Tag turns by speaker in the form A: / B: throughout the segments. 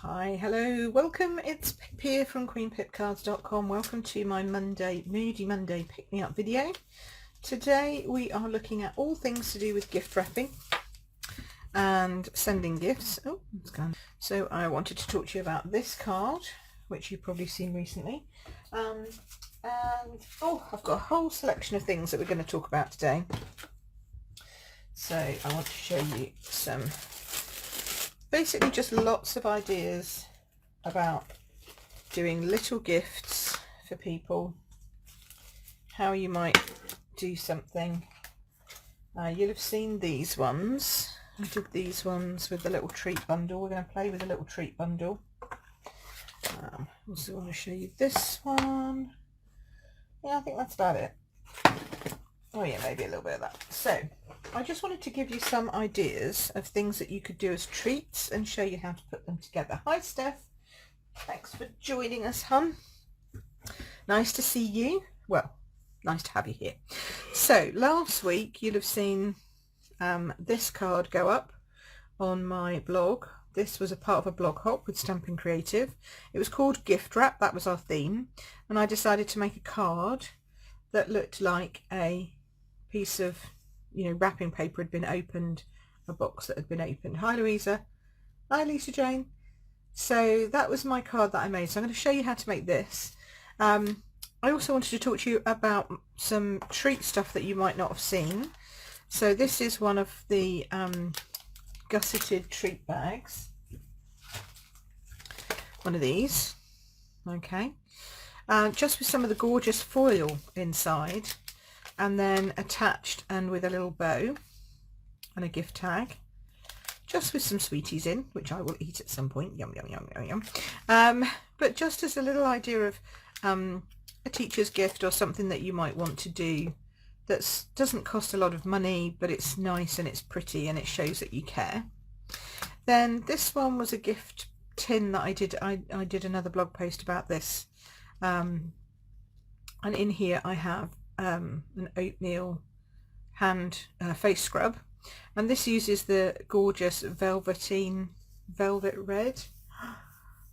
A: Hi, hello, welcome. It's Pip here from queenpipcards.com. Welcome to my Moody Monday pick-me-up video. Today we are looking at all things to do with gift wrapping and sending gifts. Oh, it's gone. So I wanted to talk to you about this card, which you've probably seen recently. I've got a whole selection of things that we're going to talk about today. So I want to show you some, basically just lots of ideas about doing little gifts for people, how you might do something. You'll have seen these ones. I did these ones with the little treat bundle. We're going to play with a little treat bundle. Also want to show you this one. Yeah, I think that's about it. Oh yeah, maybe a little bit of that. So I just wanted to give you some ideas of things that you could do as treats and show you how to put them together. Hi Steph, thanks for joining us, hon. Nice to see you. Well, nice to have you here. So last week you'll have seen this card go up on my blog. This was a part of a blog hop with Stampin' Creative. It was called Gift Wrap, that was our theme, and I decided to make a card that looked like a piece of, wrapping paper had been opened, a box that had been opened. Hi Louisa. Hi Lisa Jane. So that was my card that I made. So I'm going to show you how to make this. I also wanted to talk to you about some treat stuff that you might not have seen. So this is one of the gusseted treat bags. One of these. Okay. Just with some of the gorgeous foil inside, and then attached and with a little bow and a gift tag, just with some sweeties in, which I will eat at some point. Yum yum yum yum yum. But just as a little idea of a teacher's gift or something that you might want to do that doesn't cost a lot of money, but it's nice and it's pretty and it shows that you care. Then this one was a gift tin that I did. I did another blog post about this. And in here I have an oatmeal hand face scrub, and this uses the gorgeous velvet red.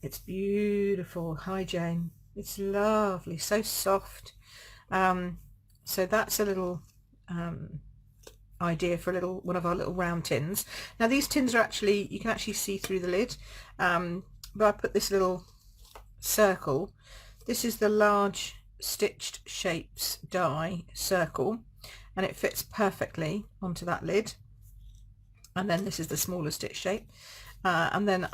A: It's beautiful. Hi Jane. It's lovely, so soft. So that's a little idea for one of our little round tins. Now these tins are actually, you can actually see through the lid, but I put this little circle. This is the large stitched shapes die circle, and it fits perfectly onto that lid. And then this is the smaller stitch shape, and then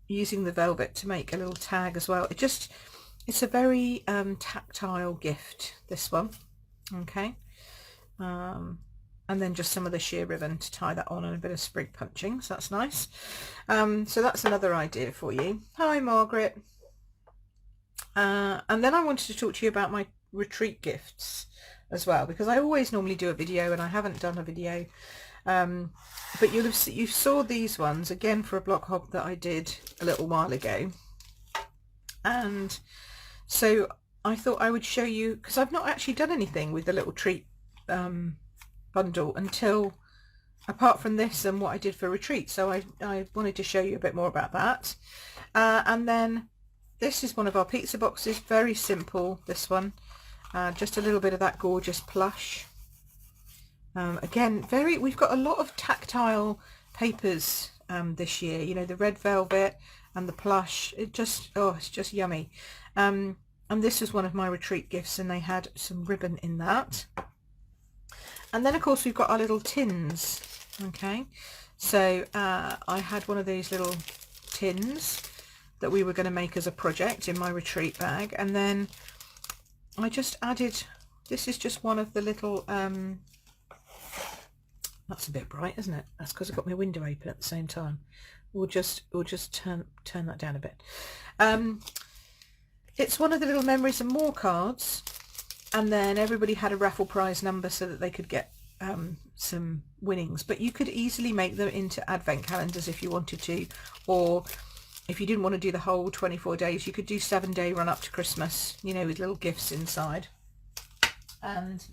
A: using the velvet to make a little tag as well. It's a very tactile gift, this one. Okay. And then just some of the sheer ribbon to tie that on, and a bit of sprig punching, so that's nice. So that's another idea for you. Hi Margaret. And then I wanted to talk to you about my retreat gifts as well, because I always normally do a video and I haven't done a video, but you saw these ones again for a block hop that I did a little while ago, and so I thought I would show you, because I've not actually done anything with the little treat bundle until, apart from this and what I did for retreat, so I wanted to show you a bit more about that. And then this is one of our pizza boxes, very simple, this one, just a little bit of that gorgeous plush. Again, we've got a lot of tactile papers this year, the red velvet and the plush. It's just yummy. And this was one of my retreat gifts, and they had some ribbon in that. And then of course we've got our little tins. Okay, so I had one of these little tins that we were going to make as a project in my retreat bag, and then I just added, this is just one of the little that's a bit bright, isn't it? That's because I've got my window open at the same time. We'll just turn that down a bit. It's one of the little memories and more cards, and then everybody had a raffle prize number so that they could get some winnings, but you could easily make them into advent calendars if you wanted to, or if you didn't want to do the whole 24 days, you could do 7-day run up to Christmas, with little gifts inside. And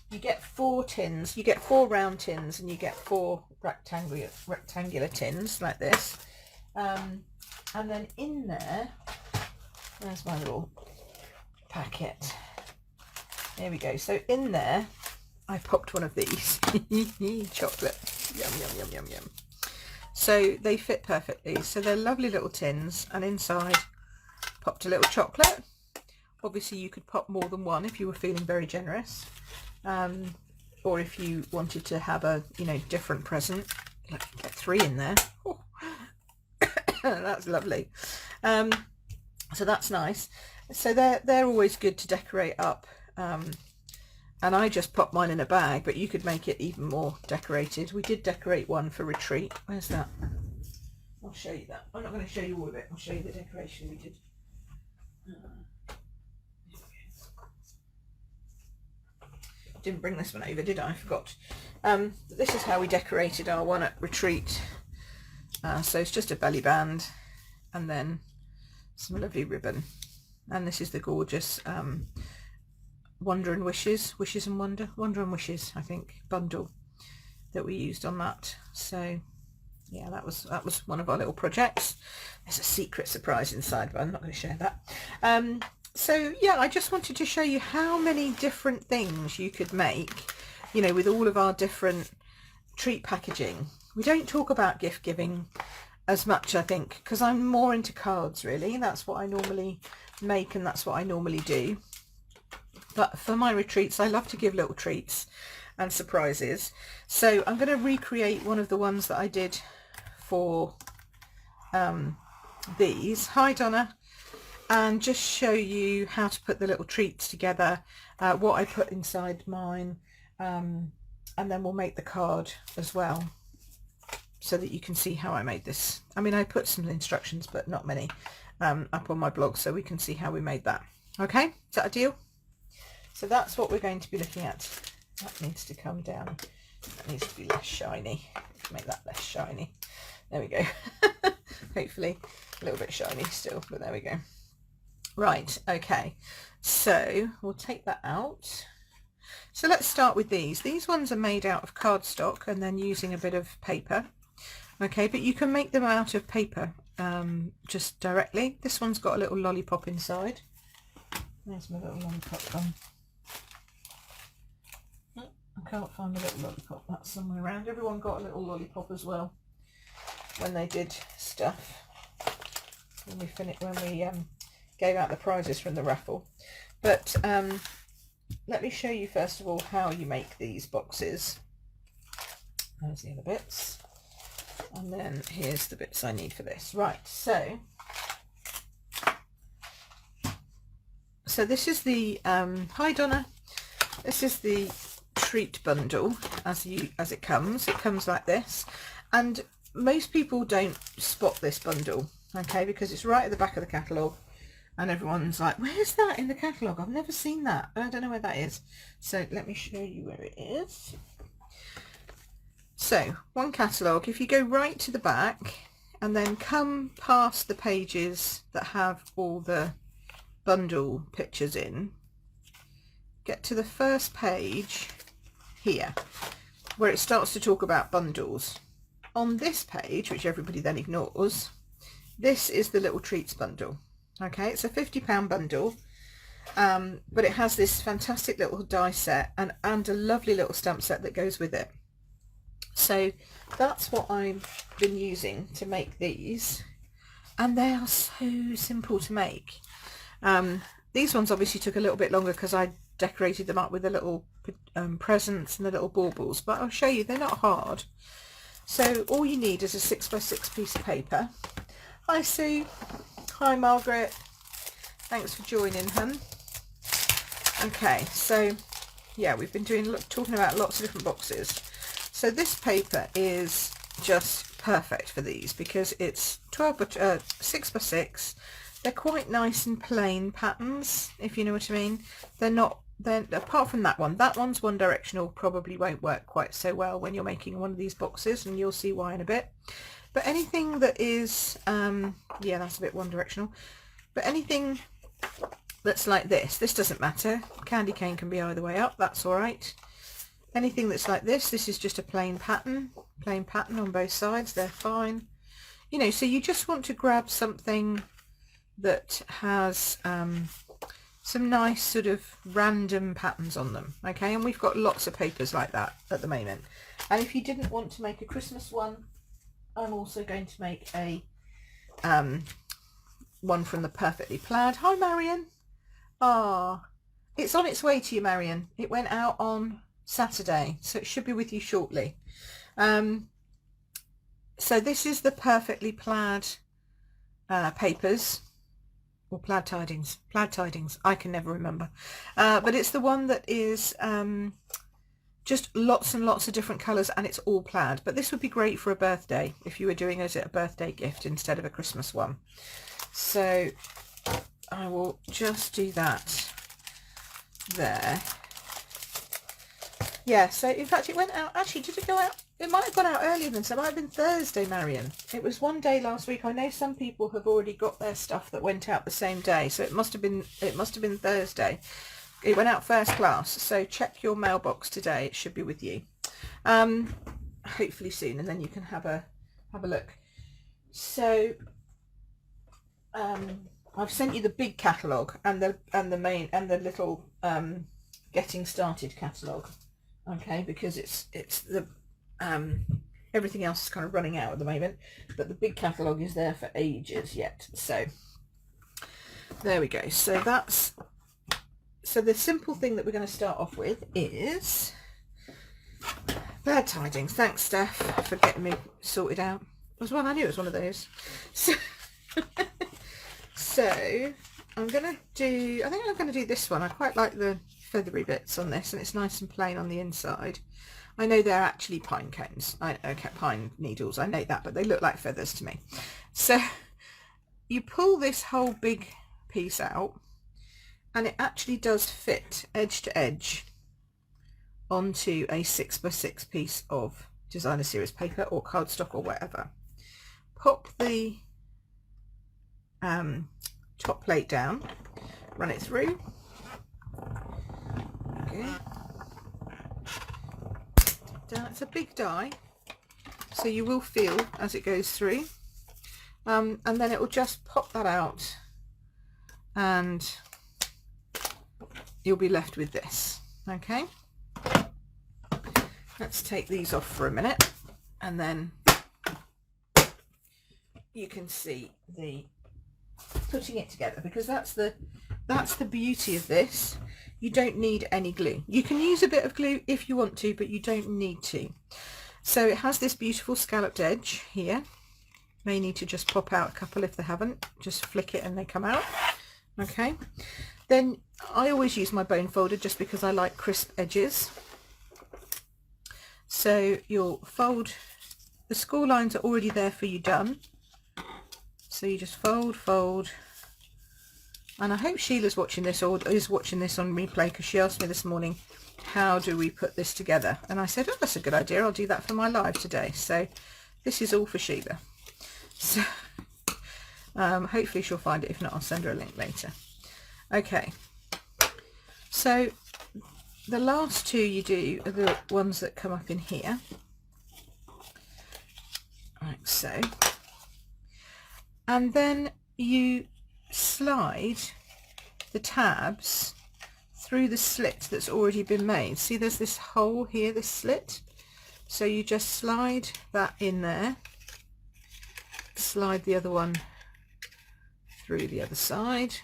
A: you get 4 tins, you get 4 round tins, and you get 4 rectangular tins like this. And then in there, there's my little packet. There we go. So in there, I popped one of these. Chocolate. Yum, yum, yum, yum, yum. So they fit perfectly. So they're lovely little tins, and inside popped a little chocolate. Obviously you could pop more than one if you were feeling very generous, or if you wanted to have a, you know, different present. Like, get 3 in there. Oh. That's lovely. So that's nice. So they're always good to decorate up, and I just popped mine in a bag, but you could make it even more decorated. We did decorate one for retreat. Where's that? I'll show you that. I'm not going to show you all of it. I'll show you the decoration we did. Didn't bring this one over, did I? Forgot. This is how we decorated our one at retreat. So it's just a belly band and then some lovely ribbon. And this is the gorgeous Wonder and Wishes, Wishes and Wonder, Wonder and Wishes, I think, bundle that we used on that. So yeah, that was one of our little projects. There's a secret surprise inside, but I'm not going to share that. So yeah, I just wanted to show you how many different things you could make, you know, with all of our different treat packaging. We don't talk about gift giving as much, I think, because I'm more into cards, really. That's what I normally make, and that's what I normally do. But for my retreats, I love to give little treats and surprises. So I'm going to recreate one of the ones that I did for these. Hi, Donna. And just show you how to put the little treats together, what I put inside mine, and then we'll make the card as well, so that you can see how I made this. I mean, I put some instructions, but not many, up on my blog, so we can see how we made that. Okay, is that a deal? So that's what we're going to be looking at. That needs to come down. That needs to be less shiny. Make that less shiny. There we go. Hopefully a little bit shiny still, but there we go. Right, okay, so we'll take that out. So let's start with these. These ones are made out of cardstock and then using a bit of paper. Okay, but you can make them out of paper just directly. This one's got a little lollipop inside. There's my little lollipop one. I can't find a little lollipop. That's somewhere around. Everyone got a little lollipop as well when they did stuff. When we gave out the prizes from the raffle. But let me show you first of all how you make these boxes. There's the other bits, and then here's the bits I need for this. Right, so this is the hi Donna, this is the treat bundle as it comes. It comes like this, and most people don't spot this bundle, okay, because it's right at the back of the catalogue. And everyone's like, where's that in the catalogue? I've never seen that. I don't know where that is. So let me show you where it is. So one catalogue, if you go right to the back and then come past the pages that have all the bundle pictures in, get to the first page here where it starts to talk about bundles. On this page, which everybody then ignores, this is the little treats bundle. Okay, it's a £50 bundle, but it has this fantastic little die set and a lovely little stamp set that goes with it. So that's what I've been using to make these, and they are so simple to make. These ones obviously took a little bit longer because I decorated them up with the little presents and the little baubles, but I'll show you, they're not hard. So all you need is a 6x6 piece of paper. Hi Sue. Hi Margaret, thanks for joining, hun. Okay, so yeah, we've been talking about lots of different boxes. So this paper is just perfect for these because it's 6x6. They're quite nice and plain patterns, if you know what I mean. They're apart from that one's one directional, probably won't work quite so well when you're making one of these boxes, and you'll see why in a bit. But anything that is, yeah, that's a bit one directional, but anything that's like this doesn't matter. Candy cane can be either way up, that's all right. Anything that's like this is just a plain pattern on both sides, they're fine. you know, so you just want to grab something that has some nice sort of random patterns on them. Okay, and we've got lots of papers like that at the moment. And if you didn't want to make a Christmas one, I'm also going to make a one from the Perfectly Plaid. Hi Marion. Ah, it's on its way to you, Marion. It went out on Saturday, so it should be with you shortly. So this is the Perfectly Plaid papers, or plaid tidings, I can never remember, but it's the one that is just lots and lots of different colours, and it's all plaid. But this would be great for a birthday if you were doing it as a birthday gift instead of a Christmas one. So I will just do that there. Yeah, so in fact it went out, actually did it go out? It might have gone out earlier than so. It might have been Thursday, Marion. It was one day last week. I know some people have already got their stuff that went out the same day, so it must have been Thursday. It went out first class, so check your mailbox today. It should be with you, hopefully soon, and then you can have a look. So I've sent you the big catalogue and the little getting started catalogue. Okay, because it's the everything else is kind of running out at the moment, but the big catalogue is there for ages yet. So there we go. So the simple thing that we're going to start off with is bird tidings. Thanks, Steph, for getting me sorted out. It was one, I knew it was one of those. So I'm going to do, I think I'm going to do this one. I quite like the feathery bits on this, and it's nice and plain on the inside. I know they're actually pine cones, pine needles, I know that, but they look like feathers to me. So you pull this whole big piece out, and it actually does fit edge to edge onto a 6x6 piece of designer series paper or cardstock or whatever. Pop the top plate down, run it through. Okay. It's a big die, so you will feel as it goes through, and then it will just pop that out, and you'll be left with this. Okay, let's take these off for a minute, and then you can see the putting it together, because that's the beauty of this. You don't need any glue. You can use a bit of glue if you want to, but you don't need to. So it has this beautiful scalloped edge here. May need to just pop out a couple if they haven't. Just flick it and they come out. Okay. Then I always use my bone folder just because I like crisp edges. So you'll fold, the score lines are already there for you done. So you just fold, and I hope Sheila's watching this or is watching this on replay, because she asked me this morning, how do we put this together? And I said, oh, that's a good idea, I'll do that for my live today. So this is all for Sheila. So hopefully she'll find it. If not, I'll send her a link later. Okay, so the last two you do are the ones that come up in here, like so. And then you slide the tabs through the slit that's already been made. See, there's this hole here, this slit. So you just slide that in there, slide the other one through the other side.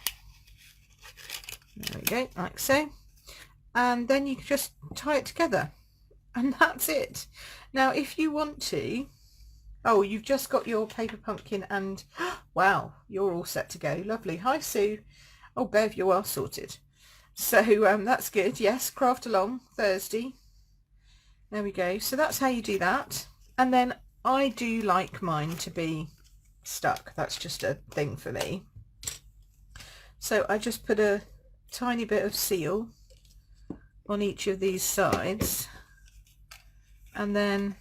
A: There we go, like so. And then you can just tie it together, and that's it. Now, if you want to, oh, you've just got your paper pumpkin, and wow, you're all set to go. Lovely. Hi, Sue. Oh, Bev, you are sorted. So that's good. Yes, craft along Thursday. There we go. So that's how you do that. And then I do like mine to be stuck. That's just a thing for me. So I just put a tiny bit of seal on each of these sides, and then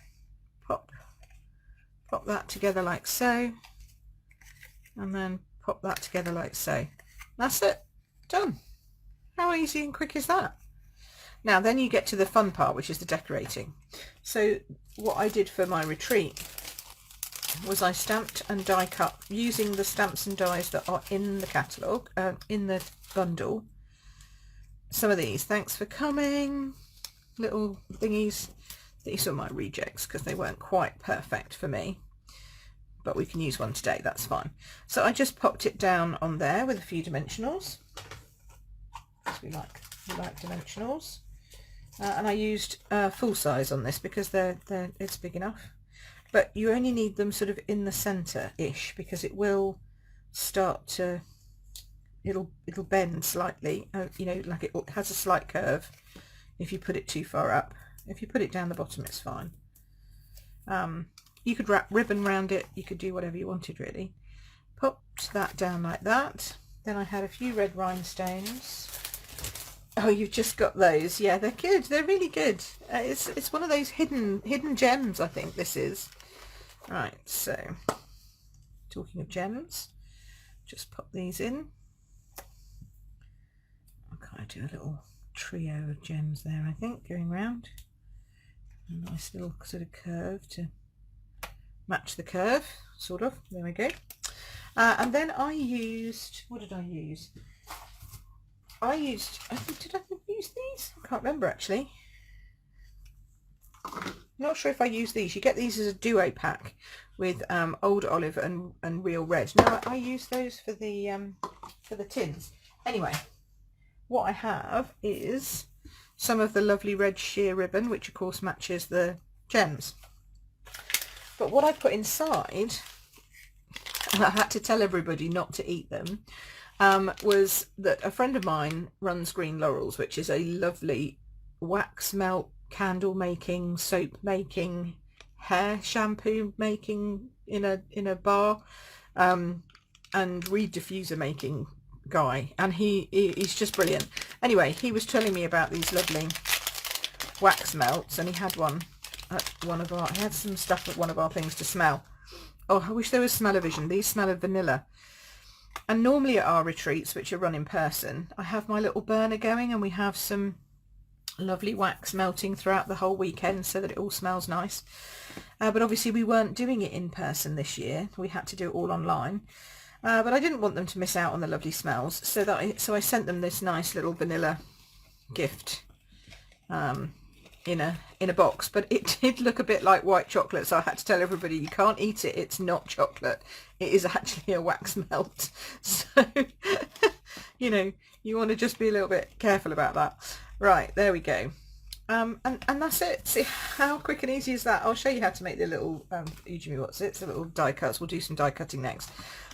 A: pop that together like so, and then pop that together like so. That's it, done. How easy and quick is that? Now then you get to the fun part, which is the decorating. So what I did for my retreat was I stamped and die cut using the stamps and dies that are in the catalogue, in the bundle. Some of these, thanks for coming, little thingies. These are my rejects because they weren't quite perfect for me, but we can use one today, that's fine. So I just popped it down on there with a few dimensionals, because we like dimensionals. And I used full size on this because it's big enough. But you only need them sort of in the centre-ish, because it will start to, it'll bend slightly, you know, like it has a slight curve if you put it too far up. If you put it down the bottom, it's fine. You could wrap ribbon around it, you could do whatever you wanted really. Popped that down like that. Then I had a few red rhinestones. Oh, you've just got those. Yeah, they're good. They're really good. It's one of those hidden gems, I think this is. Right, so talking of gems, just pop these in. I'll kind of do a little trio of gems there, I think, going round. A nice little sort of curve to match the curve, sort of. There we go. And then I used, what did I use? I think, did I use these? I can't remember actually. Not sure if I used these. You get these as a duo pack with Old Olive and Real Red. No, I use those for the tins. Anyway, what I have is some of the lovely red sheer ribbon, which of course matches the gems. But what I put inside, and I had to tell everybody not to eat them, was that a friend of mine runs Green Laurels, which is a lovely wax melt, candle making, soap making, hair shampoo making in a bar, and reed diffuser making guy, and he's just brilliant. Anyway, he was telling me about these lovely wax melts, and he had one at he had some stuff at one of our things to smell. Oh, I wish there was smell-o-vision. These smell of vanilla. And normally at our retreats, which are run in person, I have my little burner going, and we have some lovely wax melting throughout the whole weekend so that it all smells nice. But obviously we weren't doing it in person this year. We had to do it all online. But I didn't want them to miss out on the lovely smells, so I sent them this nice little vanilla gift in a box. But it did look a bit like white chocolate, so I had to tell everybody you can't eat it. It's not chocolate. It is actually a wax melt. So you know, you want to just be a little bit careful about that. Right, there we go. And that's it. See how quick and easy is that? I'll show you how to make the little what's it? The little die cuts. We'll do some die cutting next.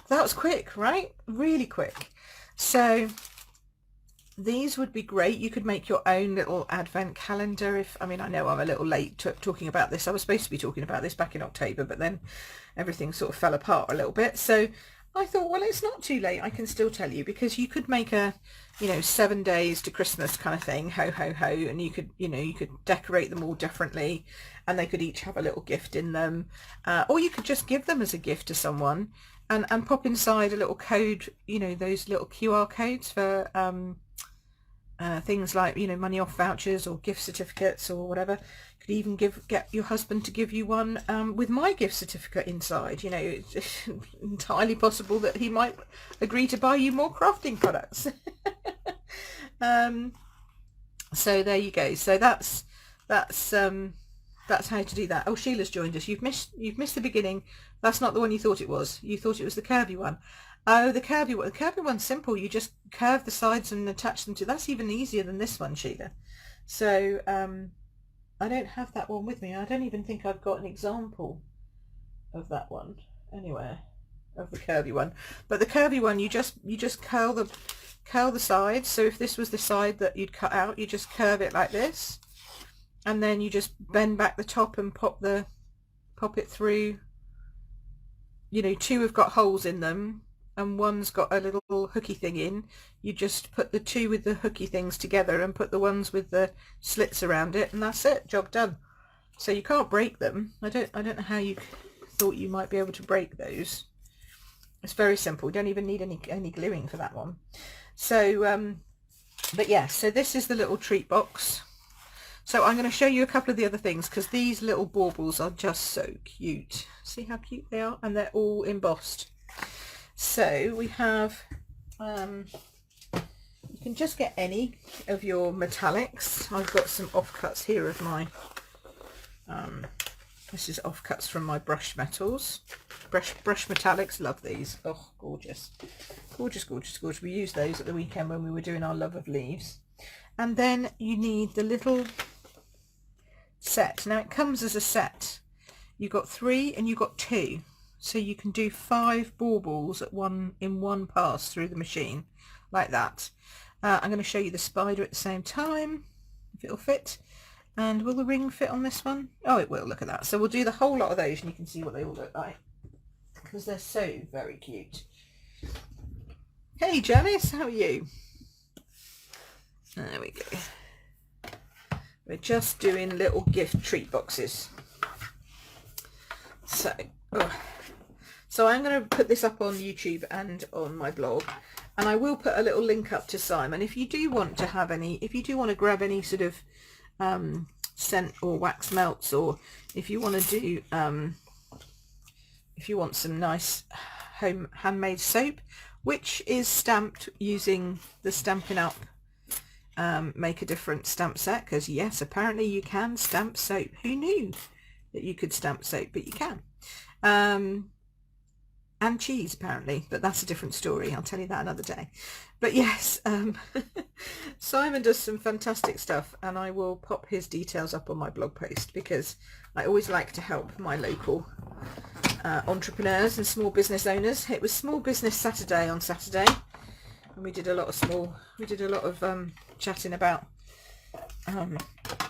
A: That was quick, right? Really quick. So these would be great. You could make your own little advent calendar. I know I'm a little late talking about this. I was supposed to be talking about this back in October, but then everything sort of fell apart a little bit. So I thought, well, it's not too late. I can still tell you, because you could make a, 7 days to Christmas kind of thing, ho, ho, ho, and you could decorate them all differently, and they could each have a little gift in them, or you could just give them as a gift to someone, and pop inside a little code, those little QR codes for things like, money off vouchers or gift certificates or whatever. Could even get your husband to give you one with my gift certificate inside. It's entirely possible that he might agree to buy you more crafting products. So there you go. So that's how to do that. Oh, Sheila's joined us. You've missed the beginning. That's not the one you thought it was. You thought it was the curvy one. Oh, the curvy one. The curvy one's simple. You just curve the sides and attach them to. That's even easier than this one, Sheila. So I don't have that one with me. I don't even think I've got an example of that one anywhere, of the curvy one. But the curvy one, you just curl the sides. So if this was the side that you'd cut out, you just curve it like this, and then you just bend back the top and pop it through. Two have got holes in them, and one's got a little hooky thing in. You just put the two with the hooky things together and put the ones with the slits around it, and that's it, job done. So you can't break them. I don't know how you thought you might be able to break those. It's very simple. You don't even need any gluing for that one. So but yeah, so this is the little treat box. So I'm going to show you a couple of the other things, because these little baubles are just so cute. See how cute they are? And they're all embossed. So we have, you can just get any of your metallics. I've got some offcuts here of my, this is offcuts from my brush metals. Brush metallics, love these. Oh, gorgeous. Gorgeous, gorgeous, gorgeous. We used those at the weekend when we were doing our Love of Leaves. And then you need the little set. Now it comes as a set. You got 3 and you got 2. So you can do 5 baubles in one pass through the machine, like that. I'm going to show you the spider at the same time, if it'll fit. And will the ring fit on this one? Oh, it will. Look at that. So we'll do the whole lot of those and you can see what they all look like, because they're so very cute. Hey Janice, how are you? There we go. We're just doing little gift treat boxes. So I'm going to put this up on YouTube and on my blog, and I will put a little link up to Simon. If you do want to have any, if you do want to grab any sort of scent or wax melts, or if you want to do, if you want some nice handmade soap, which is stamped using the Stampin' Up! Make a Difference stamp set, because yes, apparently you can stamp soap. Who knew that you could stamp soap? But you can. And cheese apparently, but that's a different story. I'll tell you that another day. But yes, Simon does some fantastic stuff, and I will pop his details up on my blog post, because I always like to help my local entrepreneurs and small business owners. It was Small Business Saturday on Saturday, and we did a lot of chatting about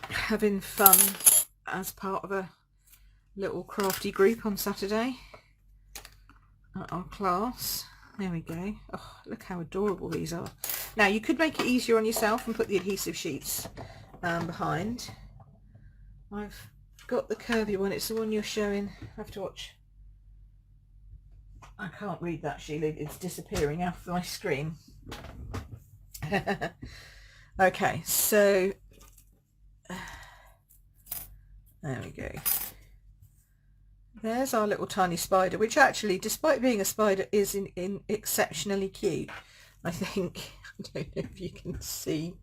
A: having fun as part of a little crafty group on Saturday at our class. There we go. Oh, look how adorable these are. Now you could make it easier on yourself and put the adhesive sheets behind. I've got the curvy one. It's the one you're showing. I have to watch. I can't read that, Sheila. It's disappearing off my screen. Okay, so there we go. There's our little tiny spider, which actually, despite being a spider, is in exceptionally cute, I think. I don't know if you can see.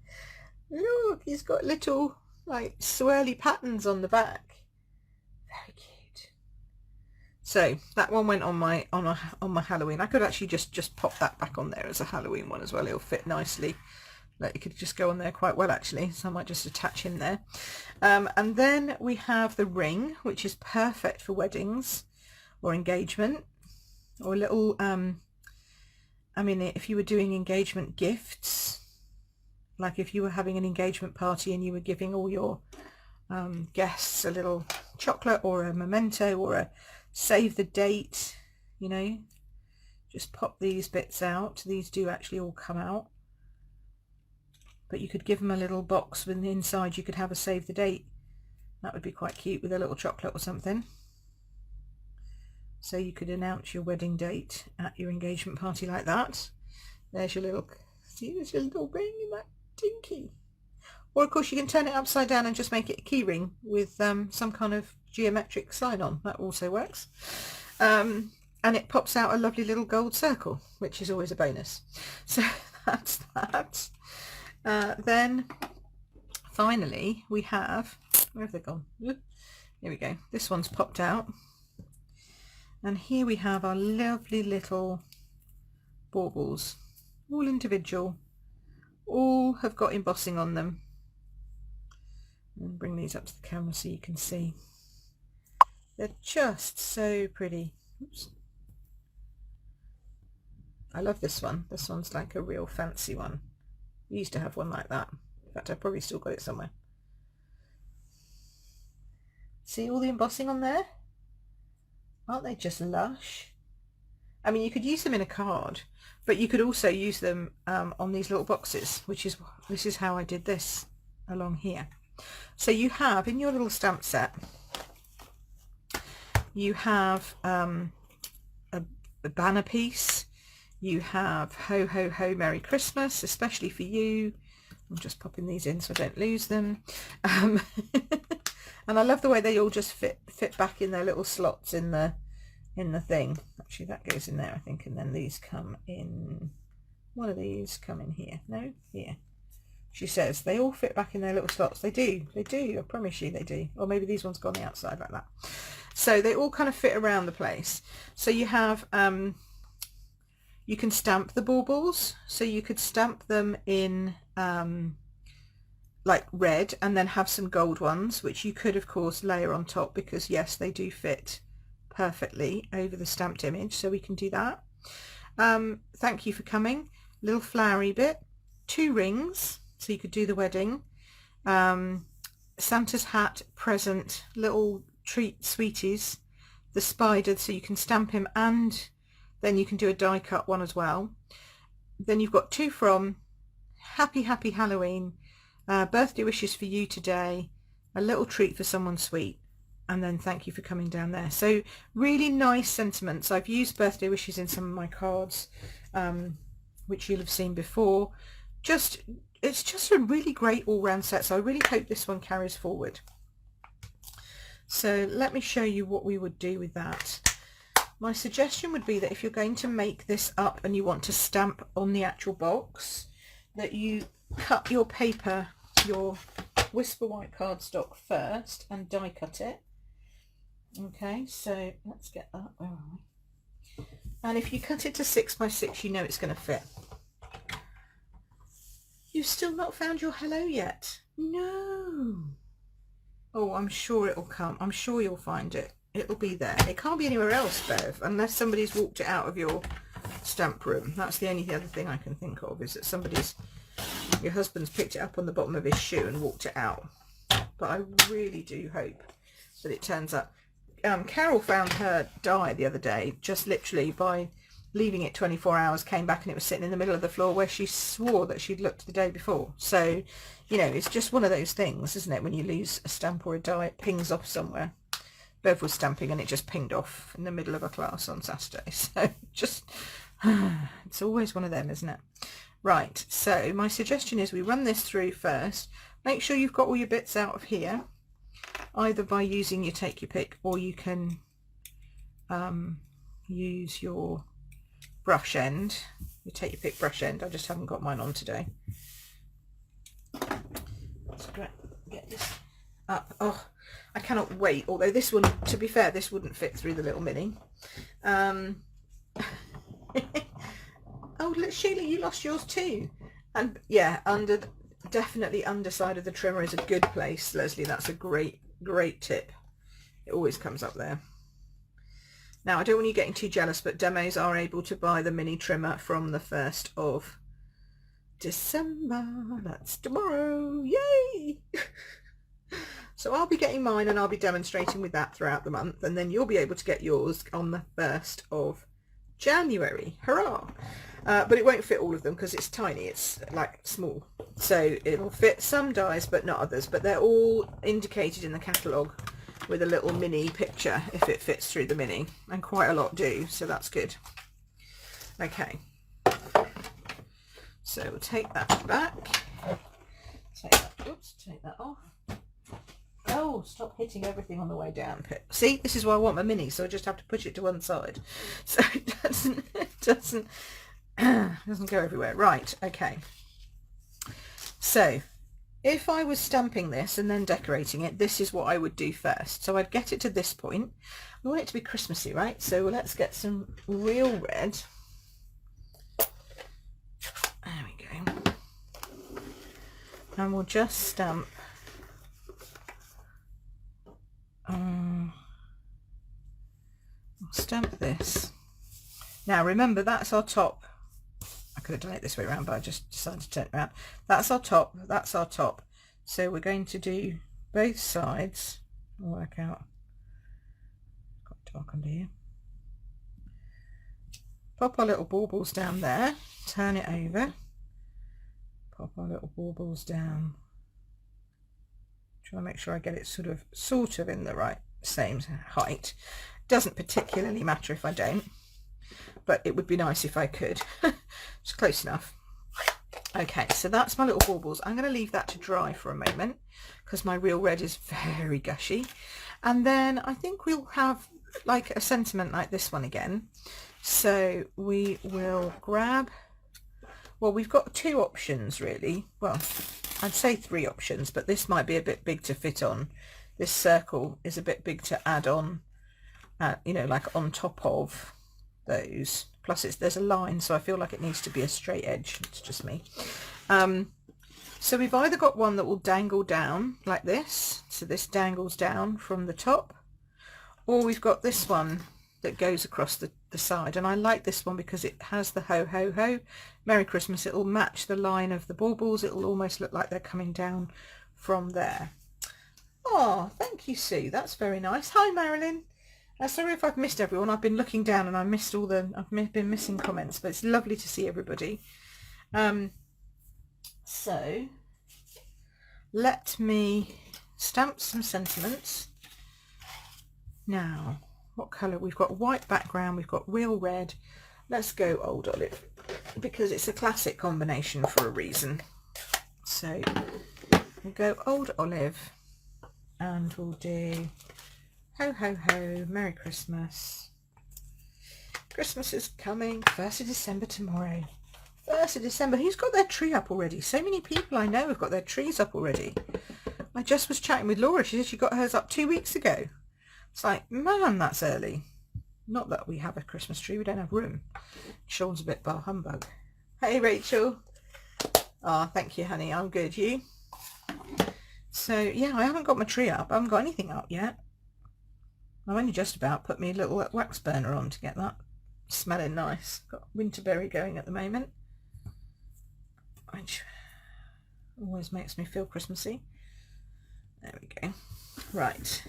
A: Look, he's got little like swirly patterns on the back. Very cute. So that one went on my Halloween. I could actually just pop that back on there as a Halloween one as well. It'll fit nicely. Like, it could just go on there quite well actually, so I might just attach him there. And then we have the ring, which is perfect for weddings or engagement, or a little I mean, if you were doing engagement gifts, like if you were having an engagement party and you were giving all your guests a little chocolate or a memento or a save the date, you know, just pop these bits out. These do actually all come out. But you could give them a little box with the inside you could have a save the date. That would be quite cute, with a little chocolate or something. So you could announce your wedding date at your engagement party like that. There's your little, see, there's your little ring in that dinky. Or of course you can turn it upside down and just make it a key ring with some kind of geometric sign on. That also works. And it pops out a lovely little gold circle, which is always a bonus. So that's that. Then finally we have, where have they gone? Here we go. This one's popped out, and here we have our lovely little baubles, all individual, all have got embossing on them. And bring these up to the camera so you can see. They're just so pretty. Oops. I love this one. This one's like a real fancy one. We used to have one like that. In fact, I've probably still got it somewhere. See all the embossing on there? Aren't they just lush? I mean, you could use them in a card, but you could also use them on these little boxes, this is how I did this along here. So you have, in your little stamp set, you have a banner piece. You have Ho Ho Ho Merry Christmas, especially for you. I'm just popping these in so I don't lose them. And I love the way they all just fit back in their little slots in the thing. Actually, that goes in there, I think, and then these come in. One of these come in here. No, here. She says they all fit back in their little slots. They do. I promise you they do. Or maybe these ones go on the outside like that. So they all kind of fit around the place. So you have you can stamp the baubles. So you could stamp them in like red and then have some gold ones, which you could of course layer on top, because yes, they do fit perfectly over the stamped image. So we can do that. Thank you for coming. Little flowery bit, 2 rings, so you could do the wedding. Santa's hat, present, little treat sweeties, the spider, so you can stamp him, and then you can do a die cut one as well. Then you've got 2 from, happy Halloween, birthday wishes for you today, a little treat for someone sweet, and then thank you for coming down there. So really nice sentiments. I've used birthday wishes in some of my cards, which you'll have seen before. It's just a really great all-round set, so I really hope this one carries forward. So let me show you what we would do with that. My suggestion would be that if you're going to make this up and you want to stamp on the actual box, that you cut your paper, your Whisper White cardstock first, and die cut it. Okay, so let's get that. Where are we? And if you cut it to 6 by 6, you know it's going to fit. You've still not found your hello yet? No. Oh, I'm sure it'll come. I'm sure you'll find it. It'll be there. It can't be anywhere else, Bev, unless somebody's walked it out of your stamp room. That's the only other thing I can think of, is that your husband's picked it up on the bottom of his shoe and walked it out. But I really do hope that it turns up. Carol found her die the other day, just literally by leaving it 24 hours, came back and it was sitting in the middle of the floor where she swore that she'd looked the day before. So, you know, it's just one of those things, isn't it? When you lose a stamp or a die, it pings off somewhere. Bev was stamping and it just pinged off in the middle of a class on Saturday. So just, it's always one of them, isn't it? Right, so my suggestion is we run this through first. Make sure you've got all your bits out of here, either by using your take your pick, or you can use your brush end. You take your pick brush end. I just haven't got mine on today. Let's get this up. Oh, I cannot wait. Although this one, to be fair, this wouldn't fit through the little mini. Oh, look, Sheila, you lost yours too. And yeah, definitely underside of the trimmer is a good place, Leslie. That's a great tip. It always comes up there. Now, I don't want you getting too jealous, but demos are able to buy the mini trimmer from the 1st of December. That's tomorrow. Yay! So I'll be getting mine and I'll be demonstrating with that throughout the month, and then you'll be able to get yours on the 1st of January. Hurrah! But it won't fit all of them because it's tiny. It's like small. So it'll fit some dies but not others. But they're all indicated in the catalogue with a little mini picture if it fits through the mini, and quite a lot do, so that's good. Okay, so we'll take that back, take that off. Oh, stop hitting everything on the way down, Pip. See, this is why I want my mini, so I just have to push it to one side so it doesn't go everywhere. Right, okay, so if I was stamping this and then decorating it, this is what I would do first. So I'd get it to this point. I want it to be Christmassy, right? So let's get some real red. There we go. And we'll just stamp. We'll stamp this. Now remember, that's our top. I could have done it this way around, but I just decided to turn it around. That's our top, that's our top. So we're going to do both sides. I'll work out. Got dark under here. Pop our little baubles down there, turn it over. Pop our little baubles down. Try to make sure I get it sort of in the right same height. Doesn't particularly matter if I don't, but it would be nice if I could. It's close enough. Okay, so that's my little baubles. I'm going to leave that to dry for a moment because my real red is very gushy. And then I think we'll have like a sentiment like this one again. So we will grab, well, we've got 2 options really. Well, I'd say 3 options, but this might be a bit big to fit on. This circle is a bit big to add on, you know, like on top of those. Plus there's a line, so I feel like it needs to be a straight edge. It's just me. So we've either got one that will dangle down like this, so this dangles down from the top, or we've got this one that goes across the side, and I like this one because it has the ho ho ho, Merry Christmas. It'll match the line of the baubles. It'll almost look like they're coming down from there. Oh, thank you, Sue. That's very nice. Hi, Marilyn. Sorry if I've missed everyone. I've been looking down and I missed all the, I've been missing comments, but it's lovely to see everybody. So let me stamp some sentiments. Now, what colour? We've got white background, we've got real red. Let's go Old Olive because it's a classic combination for a reason. So we'll go Old Olive and we'll do ho ho ho, Merry Christmas. Christmas is coming, 1st of December tomorrow. 1st of December. Who's got their tree up already? So many people I know have got their trees up already. I just was chatting with Laura. She said she got hers up 2 weeks ago. It's like, man, that's early. Not that we have a Christmas tree. We don't have room. Sean's a bit bar humbug. Hey, Rachel. Oh, thank you, honey. I'm good. You? So, yeah, I haven't got my tree up. I haven't got anything up yet. I've only just about put my little wax burner on to get that smelling nice. Got winterberry going at the moment, which always makes me feel Christmassy. There we go. Right.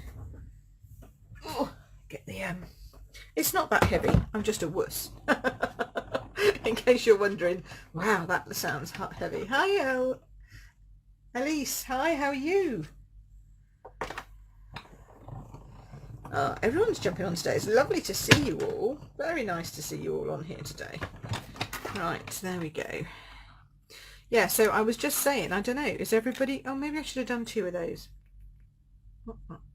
A: Oh, get the it's not that heavy. I'm just a wuss. In case you're wondering, wow, that sounds hot heavy. Hi, Elise. Hi, how are you? Everyone's jumping on today. It's lovely to see you all. Very nice to see you all on here today. Right, there we go. Yeah, so I was just saying, I don't know, is everybody... Oh, maybe I should have done 2 of those.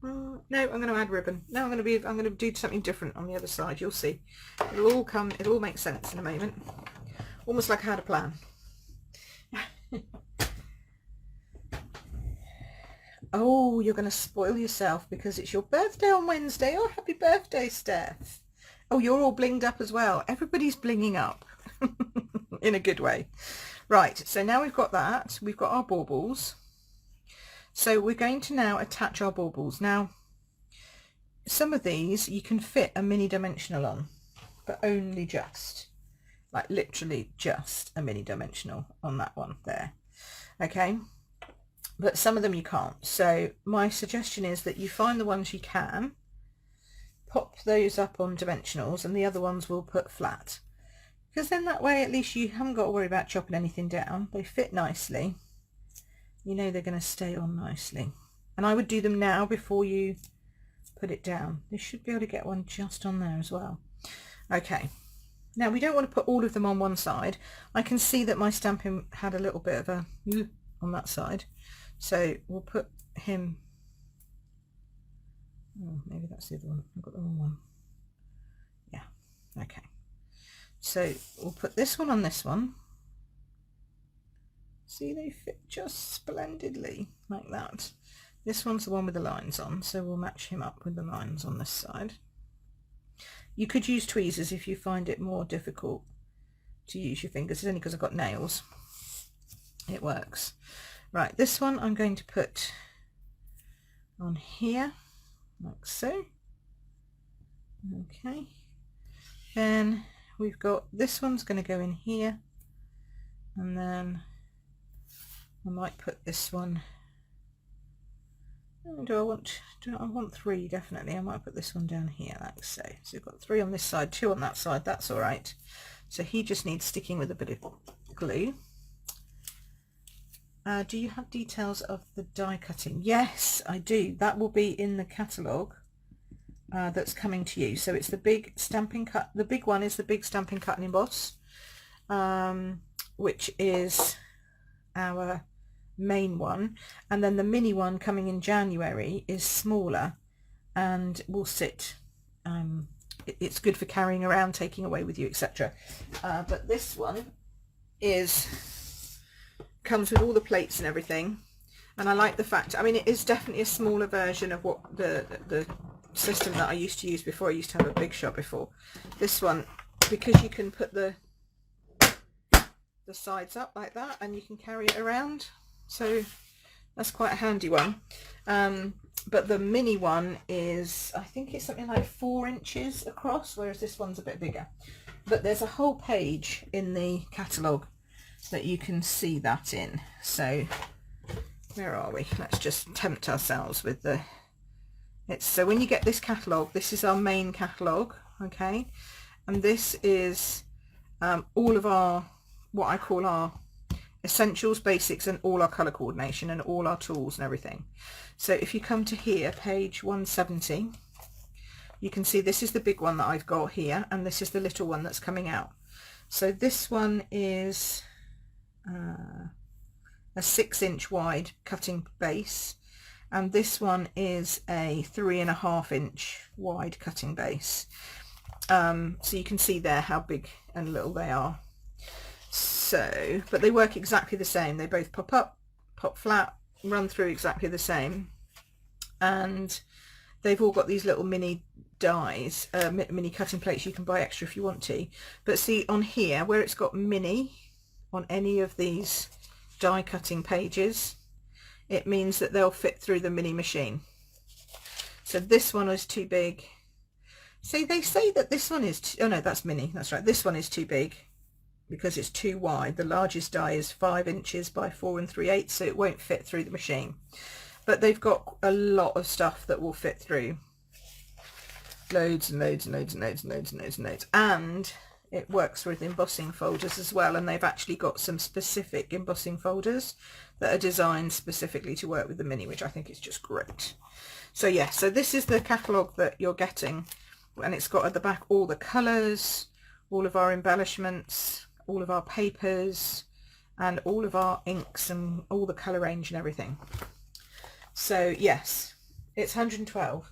A: No, I'm going to add ribbon. No, I'm going to do something different on the other side. You'll see. It'll all make sense in a moment. Almost like I had a plan. Oh, you're going to spoil yourself because it's your birthday on Wednesday. Oh, happy birthday, Steph. Oh, you're all blinged up as well. Everybody's blinging up in a good way. Right, so now we've got that. We've got our baubles. So we're going to now attach our baubles. Now, some of these you can fit a mini dimensional on, but only just, like literally just a mini dimensional on that one there. Okay. But some of them you can't. So my suggestion is that you find the ones you can, pop those up on dimensionals, and the other ones we'll put flat. Because then that way at least you haven't got to worry about chopping anything down. They fit nicely. You know they're going to stay on nicely. And I would do them now before you put it down. You should be able to get one just on there as well. Okay. Now we don't want to put all of them on one side. I can see that my stamping had a little bit of a on that side. So we'll put him, oh, maybe that's the other one. I've got the wrong one. Yeah, okay. So we'll put this one on this one. See, they fit just splendidly like that. This one's the one with the lines on, so we'll match him up with the lines on this side. You could use tweezers if you find it more difficult to use your fingers. It's only because I've got nails. It works. Right, this one I'm going to put on here, like so. Okay. Then we've got this one's going to go in here, and then I might put this one. Do I want 3? Definitely. I might put this one down here, like so. So we've got 3 on this side, 2 on that side. That's all right. So he just needs sticking with a bit of glue. Do you have details of the die cutting? Yes, I do. That will be in the catalogue that's coming to you. So it's the big stamping cut. The big one is the big stamping cut and emboss, which is our main one, and then the mini one coming in January is smaller and will sit, it's good for carrying around, taking away with you, etc. But this one comes with all the plates and everything, and I like the fact, I mean, it is definitely a smaller version of what the system that I used to use before. I used to have a big shot before. This one, because you can put the sides up like that and you can carry it around, so that's quite a handy one. But the mini one is, I think it's something like 4 inches across, whereas this one's a bit bigger. But there's a whole page in the catalogue that you can see that in. So where are we? Let's just tempt ourselves with the, so when you get this catalogue, this is our main catalogue, okay, and this is all of our, what I call our essentials, basics, and all our colour coordination and all our tools and everything. So if you come to here, page 170, you can see this is the big one that I've got here, and this is the little one that's coming out. So this one is a 6-inch wide cutting base, and this one is a 3.5-inch wide cutting base. So you can see there how big and little they are. So, but they work exactly the same. They both pop up, pop flat, run through exactly the same, and they've all got these little mini dies, mini cutting plates. You can buy extra if you want to, but see on here where it's got mini on any of these die cutting pages, it means that they'll fit through the mini machine. So this one is too big. See, they say that this one is oh no, that's mini, that's right, this one is too big because it's too wide. The largest die is 5 inches by 4 3/8, so it won't fit through the machine. But they've got a lot of stuff that will fit through. Loads and loads and loads and loads and loads and loads and loads. And it works with embossing folders as well, and they've actually got some specific embossing folders that are designed specifically to work with the mini, which I think is just great. So yeah, so this is the catalogue that you're getting, and it's got at the back all the colours, all of our embellishments, all of our papers, and all of our inks and all the colour range and everything. So yes, it's 112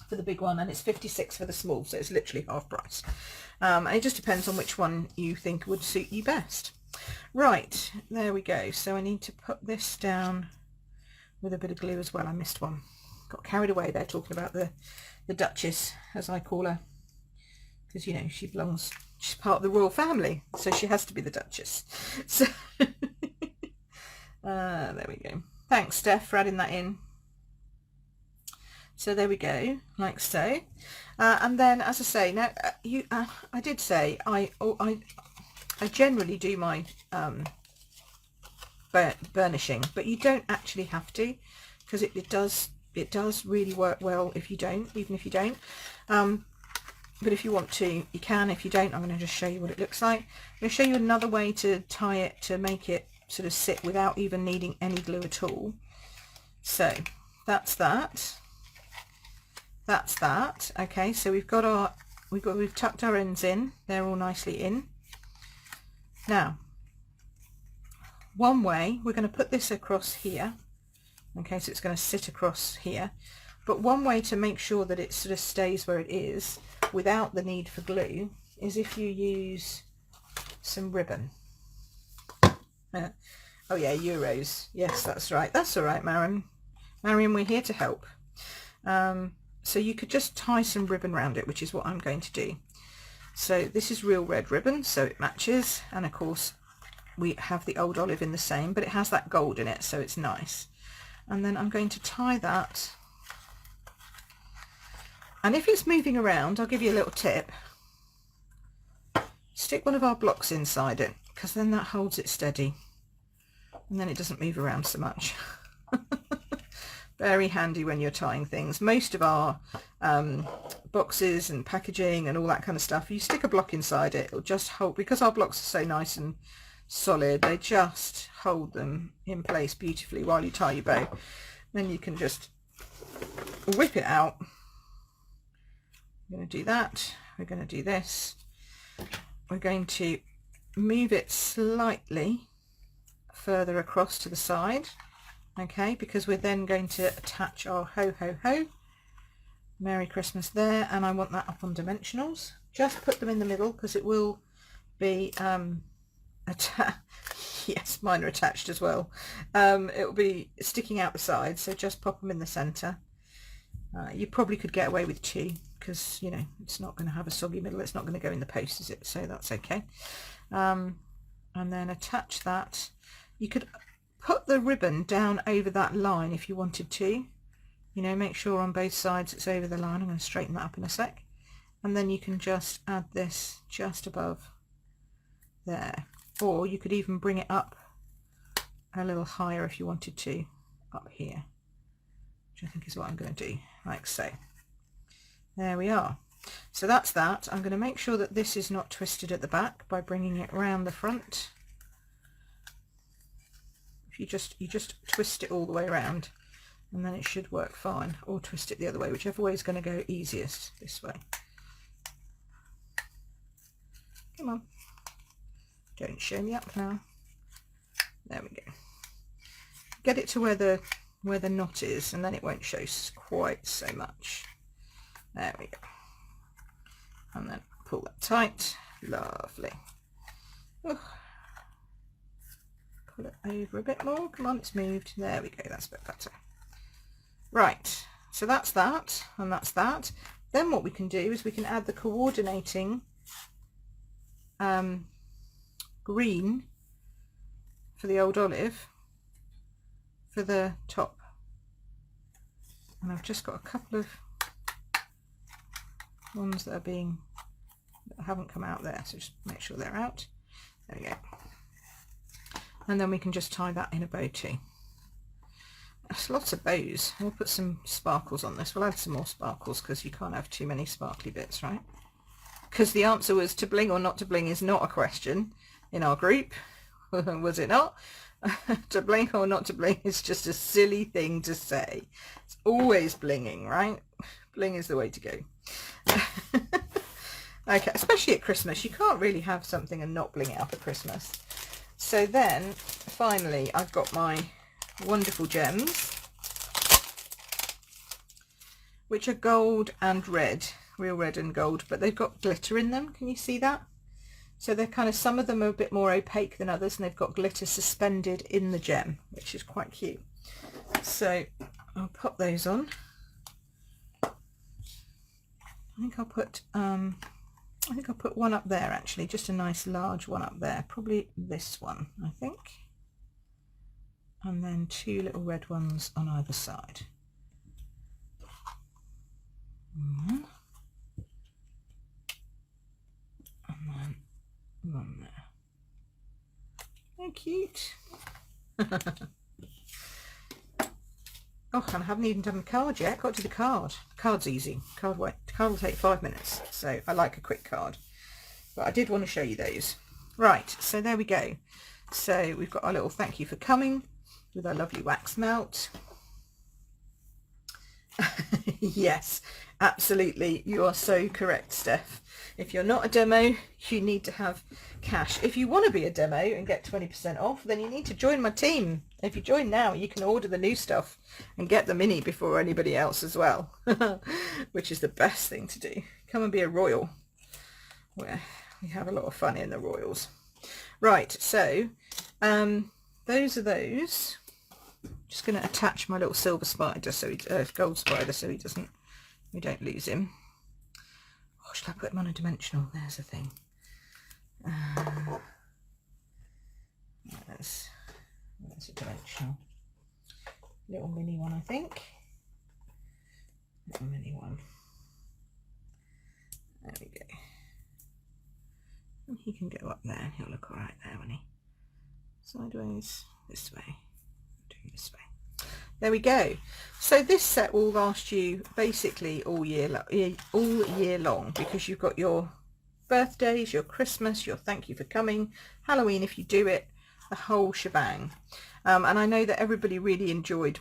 A: for the big one, and it's 56 for the small, so it's literally half price. And it just depends on which one you think would suit you best. Right, there we go. So I need to put this down with a bit of glue as well. I missed one. Got carried away there talking about the Duchess, as I call her, because you know she's part of the royal family, so she has to be the Duchess. So there we go. Thanks, Steph, for adding that in. So there we go, like so. And then, as I say, now I did say I generally do my burnishing, but you don't actually have to, because it does really work well if you don't, even if you don't. But if you want to, you can. If you don't, I'm going to just show you what it looks like. I'm going to show you another way to tie it to make it sort of sit without even needing any glue at all. So that's that. That's that. Okay, so we've tucked our ends in. They're all nicely in. Now, one way, we're going to put this across here. Okay, so it's going to sit across here. But one way to make sure that it sort of stays where it is without the need for glue is if you use some ribbon. Oh yeah, euros. Yes, that's right. That's all right, Marion. Marion, we're here to help. So you could just tie some ribbon around it, which is what I'm going to do. So this is real red ribbon, so it matches. And of course, we have the old olive in the same, but it has that gold in it, so it's nice. And then I'm going to tie that. And if it's moving around, I'll give you a little tip. Stick one of our blocks inside it, because then that holds it steady. And then it doesn't move around so much. Very handy when you're tying things. Most of our boxes and packaging and all that kind of stuff, you stick a block inside it, it'll just hold, because our blocks are so nice and solid, they just hold them in place beautifully while you tie your bow. Then you can just whip it out. We're going to do that. We're going to do this. We're going to move it slightly further across to the side, okay, because we're then going to attach our ho ho ho, Merry Christmas there, and I want that up on dimensionals. Just put them in the middle because it will be yes, mine are attached as well. It will be sticking out the side, so just pop them in the center. You probably could get away with 2 because, you know, it's not going to have a soggy middle. It's not going to go in the post, is it? So that's okay. And then attach that. You could put the ribbon down over that line if you wanted to. You know, make sure on both sides it's over the line. I'm going to straighten that up in a sec. And then you can just add this just above there. Or you could even bring it up a little higher if you wanted to, up here, which I think is what I'm going to do, like so. There we are. So that's that. I'm going to make sure that this is not twisted at the back by bringing it round the front. If you just twist it all the way around, and then it should work fine, or twist it the other way, whichever way is going to go easiest. This way. Come on. Don't show me up now. There we go. Get it to where the knot is, and then it won't show quite so much. There we go. And then pull that tight. Lovely. Ooh. Pull it over a bit more. Come on, it's moved. There we go. That's a bit better. Right. So that's that, and that's that. Then what we can do is we can add the coordinating green for the old olive for the top, and I've just got a couple of ones that haven't come out there, so just make sure they're out. There we go. And then we can just tie that in a bow too. There's lots of bows. We'll put some sparkles on this. We'll add some more sparkles because you can't have too many sparkly bits, right? Because the answer was to bling or not to bling is not a question in our group. Was it not? To bling or not to bling is just a silly thing to say. It's always blinging, right? Bling is the way to go. Okay, especially at Christmas. You can't really have something and not bling it up at Christmas. So then, finally, I've got my wonderful gems, which are gold and red, real red and gold, but they've got glitter in them. Can you see that? So they're kind of, some of them are a bit more opaque than others, and they've got glitter suspended in the gem, which is quite cute. So I'll pop those on. I think I'll put one up there, actually, just a nice large one up there, probably this one, I think, and then 2 little red ones on either side. And then one there. How cute. Oh, and I haven't even done the card yet. Got to the card. The card's easy. Card will take 5 minutes, so I like a quick card. But I did want to show you those. Right, so there we go. So we've got our little thank you for coming with our lovely wax melt. Yes, absolutely. You are so correct, Steph. If you're not a demo, you need to have cash. If you want to be a demo and get 20% off, then you need to join my team. If you join now, you can order the new stuff and get the mini before anybody else as well, which is the best thing to do. Come and be a royal, where we have a lot of fun in the royals. Right, so those are those. Just going to attach my little silver spider, so gold spider, so we don't lose him. Oh, should I put him on a dimensional? There's the thing. There's a dimensional. Little mini one, I think. Little mini one. There we go. And he can go up there and he'll look alright there, won't he? Sideways, this way. Doing this way. There we go. So this set will last you basically all year long, because you've got your birthdays, your Christmas, your thank you for coming, Halloween if you do it, the whole shebang. And I know that everybody really enjoyed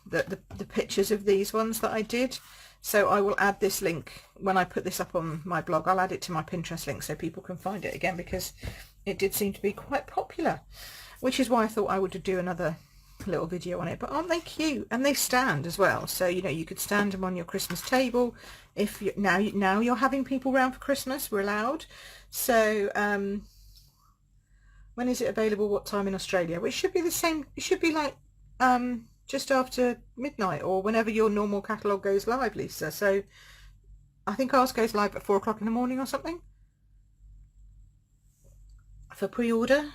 A: the pictures of these ones that I did. So I will add this link when I put this up on my blog. I'll add it to my Pinterest link so people can find it again, because it did seem to be quite popular which is why I thought I would do another little video on it. But aren't they cute? And they stand as well, so you know, you could stand them on your Christmas table. If you now you're having people round for Christmas, we're allowed. So when is it available? What time in Australia? Well, it should be the same. It should be like just after midnight, or whenever your normal catalogue goes live, Lisa. So I think ours goes live at 4 o'clock in the morning or something for pre-order.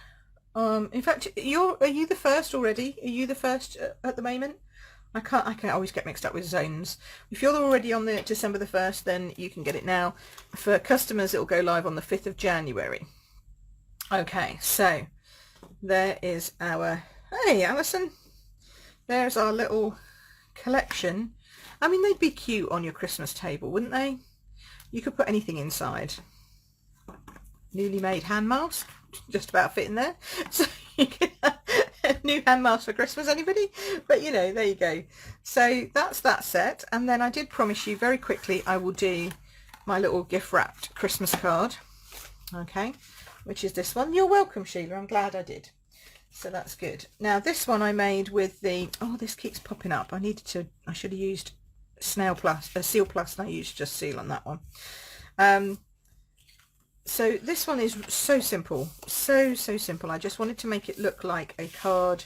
A: In fact, are you the first already? Are you the first at the moment? I can always get mixed up with zones. If you're already on the December the 1st, then you can get it now. For customers, it'll go live on the 5th of January. Okay, so there is our, hey Alison, there's our little collection. I mean, they'd be cute on your Christmas table, wouldn't they? You could put anything inside. Newly made hand mask, just about fit in there. So you can have a new hand mask for Christmas, anybody? But you know, there you go. So that's that set. And then I did promise you very quickly I will do my little gift wrapped Christmas card. Okay, which is this one. You're welcome, Sheila. I'm glad I did. So that's good. Now this one I made with the, oh, this keeps popping up. I should have used Seal Plus, and I used just Seal on that one. So this one is so simple, so simple. I just wanted to make it look like a card.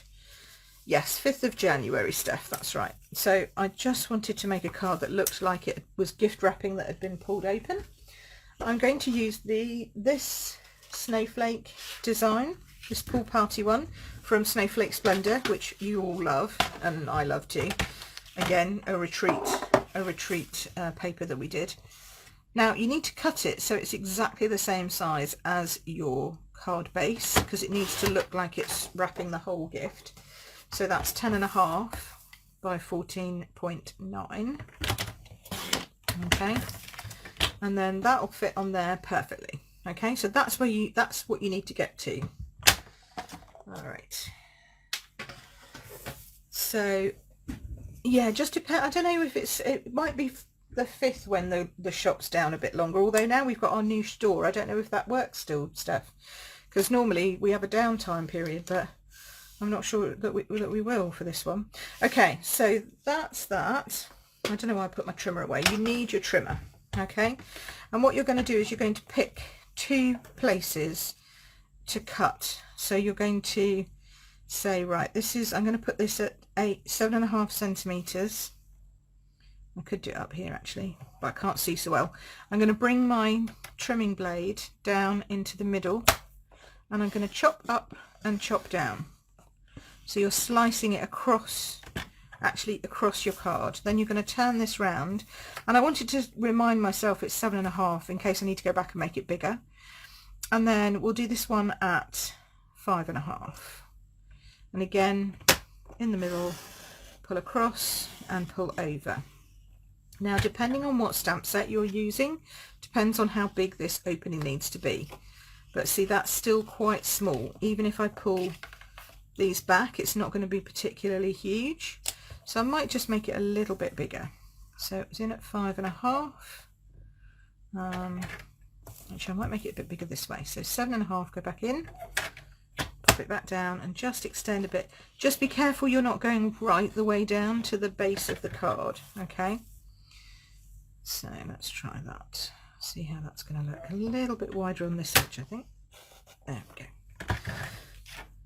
A: Yes, 5th of January stuff, that's right. So I just wanted to make a card that looked like it was gift wrapping that had been pulled open. I'm going to use this snowflake design, this pool party one from Snowflake Splendor, which you all love and I love too. Again, a retreat paper that we did. Now you need to cut it so it's exactly the same size as your card base, because it needs to look like it's wrapping the whole gift. So that's 10.5 by 14.9. Okay, and then that'll fit on there perfectly. Okay, so that's what you need to get to. All right. So yeah, just depend. I don't know if it might be the 5th when the shop's down a bit longer, although now we've got our new store. I don't know if that works still, Steph, because normally we have a downtime period, but I'm not sure that we will for this one. Okay, so that's that. I don't know why I put my trimmer away. You need your trimmer. Okay, and what you're going to do is you're going to pick 2 places to cut. So you're going to say, right, this is, I'm going to put this at 7.5 centimeters. I could do it up here actually, but I can't see so well. I'm going to bring my trimming blade down into the middle, and I'm going to chop up and chop down. So you're slicing it across, actually across your card. Then you're going to turn this round, and I wanted to remind myself it's 7.5 in case I need to go back and make it bigger. And then we'll do this one at 5.5. And again, in the middle, pull across and pull over. Now, depending on what stamp set you're using, depends on how big this opening needs to be. But see, that's still quite small. Even if I pull these back, it's not going to be particularly huge. So I might just make it a little bit bigger. So it's in at 5.5. Actually, I might make it a bit bigger this way. So 7.5, go back in, pop it back down, and just extend a bit. Just be careful you're not going right the way down to the base of the card. Okay. So let's try that. See how that's going to look. A little bit wider on this edge, I think. There we go.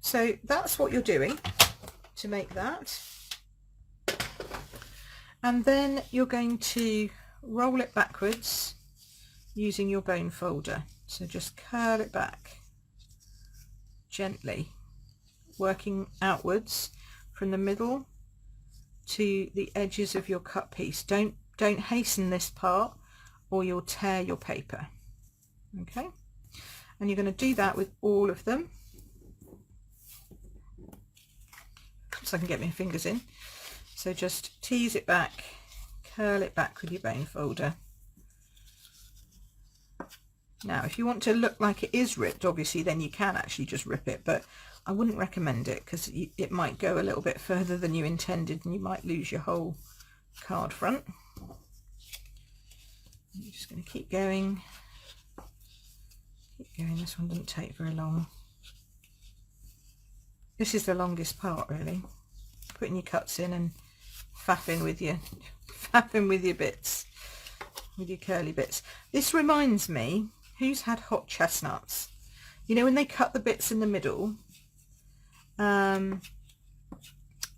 A: So that's what you're doing to make that. And then you're going to roll it backwards using your bone folder. So just curl it back gently, working outwards from the middle to the edges of your cut piece. Don't hasten this part or you'll tear your paper. Okay, and you're going to do that with all of them. So I can get my fingers in. So just tease it back, curl it back with your bone folder. Now if you want to look like it is ripped, obviously then you can actually just rip it, but I wouldn't recommend it because it might go a little bit further than you intended and you might lose your whole card front. I'm just going to keep going. This one doesn't take very long. This is the longest part, really. Putting your cuts in and faffing with your bits, with your curly bits. This reminds me, who's had hot chestnuts? You know when they cut the bits in the middle, and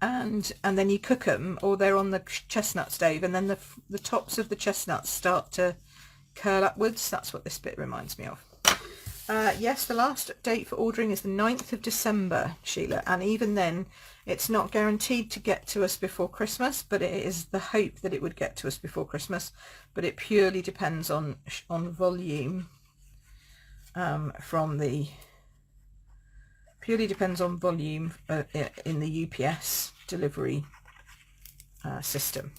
A: then you cook them, or they're on the chestnut stove, and then the tops of the chestnuts start to curl upwards. That's what this bit reminds me of. Yes, the last date for ordering is the 9th of December, Sheila, and even then it's not guaranteed to get to us before Christmas, but it is the hope that it would get to us before Christmas, but it purely depends on volume in the UPS delivery system.